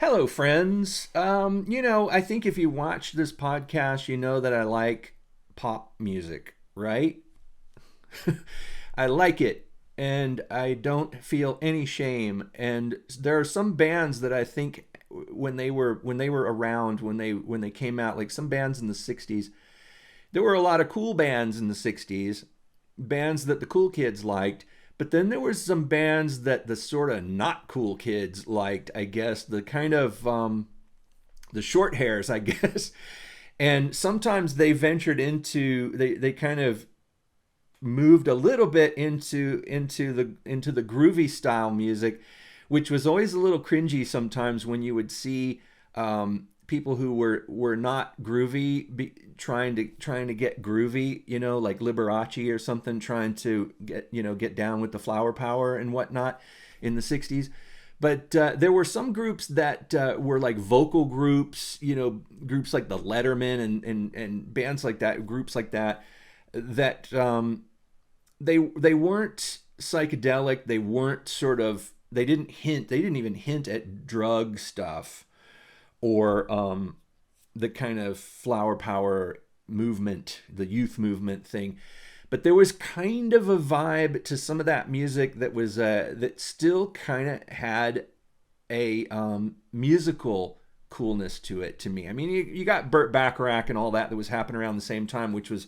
Hello, friends. I think if you watch this podcast, you know that I like pop music, right? I like it, and I don't feel any shame. And there are some bands that I think when they were around when they came out, like some bands in the '60s. There were a lot of cool bands in the '60s, bands that the cool kids liked. But then there were some bands that the sort of not cool kids liked, I guess, the kind of the short hairs, I guess. And sometimes they ventured into they kind of moved a little bit into the groovy style music, which was always a little cringy sometimes when you would see people who were not groovy trying to get groovy, like Liberace or something, trying to get down with the flower power and whatnot in the '60s. But there were some groups that were like vocal groups, groups like the Letterman and bands like that, groups like that, that they weren't psychedelic. They weren't sort of they didn't even hint at drug stuff or the kind of flower power movement, the youth movement thing. But there was kind of a vibe to some of that music that still kind of had a musical coolness to it to me. I mean, you got Burt Bacharach and all that was happening around the same time, which was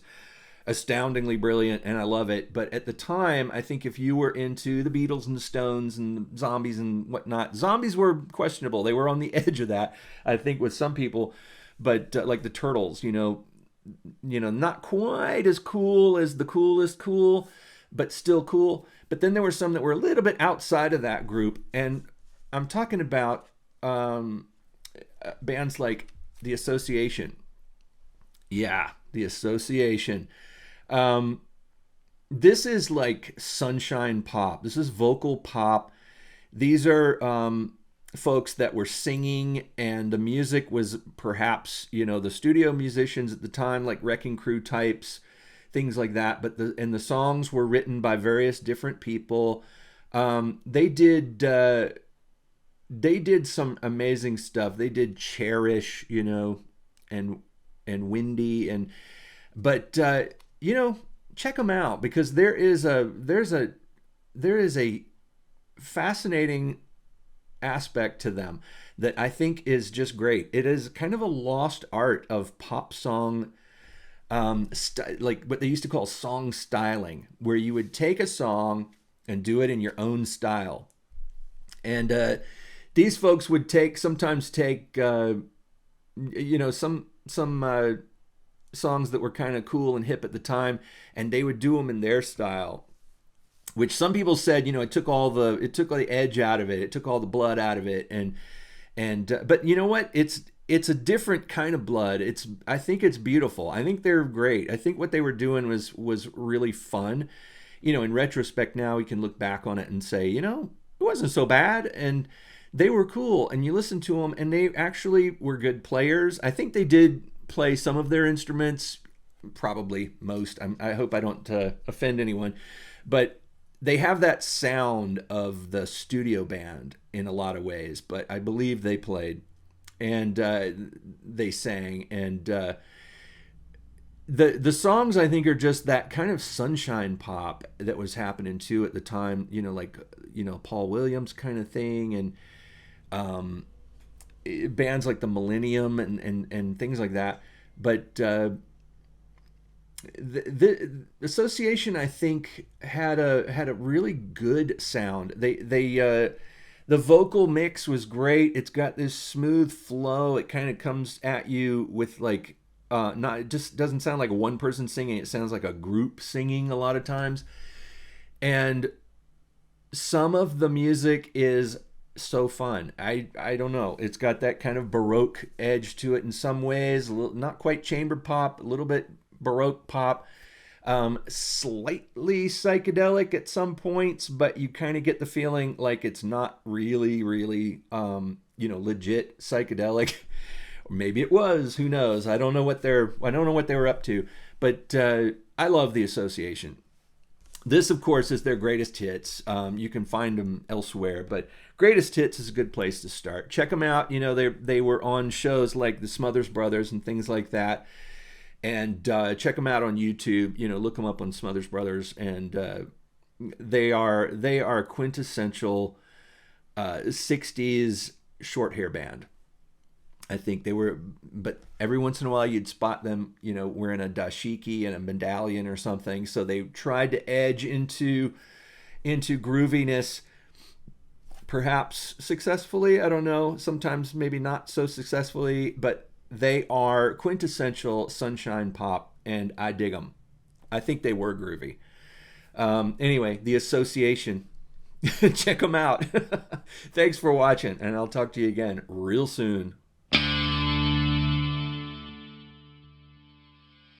astoundingly brilliant, and I love it. But at the time, I think if you were into the Beatles and the Stones and the Zombies and whatnot, Zombies were questionable. They were on the edge of that, I think, with some people. But like the Turtles, not quite as cool as the coolest cool, but still cool. But then there were some that were a little bit outside of that group, and I'm talking about bands like The Association. Yeah, The Association. Um, this is like sunshine pop. This is vocal pop. These are folks that were singing, and the music was perhaps the studio musicians at the time, like Wrecking Crew types, things like that. But the songs were written by various different people. They did some amazing stuff. They did Cherish, and Windy, but check them out, because there is a fascinating aspect to them that I think is just great. It is kind of a lost art of pop song, like what they used to call song styling, where you would take a song and do it in your own style. And these folks would sometimes take some songs that were kind of cool and hip at the time, and they would do them in their style, which some people said, it took all the edge out of it, it took all the blood out of it, but you know what? It's a different kind of blood. I think it's beautiful. I think they're great. I think what they were doing was really fun. In retrospect now, we can look back on it and say, it wasn't so bad, and they were cool. And you listen to them, and they actually were good players. I think they did play some of their instruments, probably most. I hope I don't offend anyone, but they have that sound of the studio band in a lot of ways. But I believe they played, and they sang, and the songs, I think, are just that kind of sunshine pop that was happening too at the time. Like Paul Williams kind of thing, and bands like the Millennium and things like that. But the Association, I think, had a really good sound. The vocal mix was great. It's got this smooth flow. It kind of comes at you with like not it just doesn't sound like one person singing. It sounds like a group singing a lot of times. And some of the music is so fun. I don't know. It's got that kind of Baroque edge to it in some ways. Not quite chamber pop, a little bit Baroque pop. Slightly psychedelic at some points, but you kind of get the feeling like it's not really, really, legit psychedelic. Or maybe it was. Who knows? I don't know what they were up to. But I love The Association. This, of course, is their greatest hits. You can find them elsewhere, but greatest hits is a good place to start. Check them out. You know, they were on shows like the Smothers Brothers and things like that. And check them out on YouTube. You know, look them up on Smothers Brothers, and they are quintessential '60s short hair band. I think they were, but every once in a while you'd spot them, you know, wearing a dashiki and a medallion or something. So they tried to edge into grooviness, perhaps successfully. I don't know. Sometimes maybe not so successfully, but they are quintessential sunshine pop, and I dig them. I think they were groovy. Anyway, the Association. Check them out. Thanks for watching, and I'll talk to you again real soon.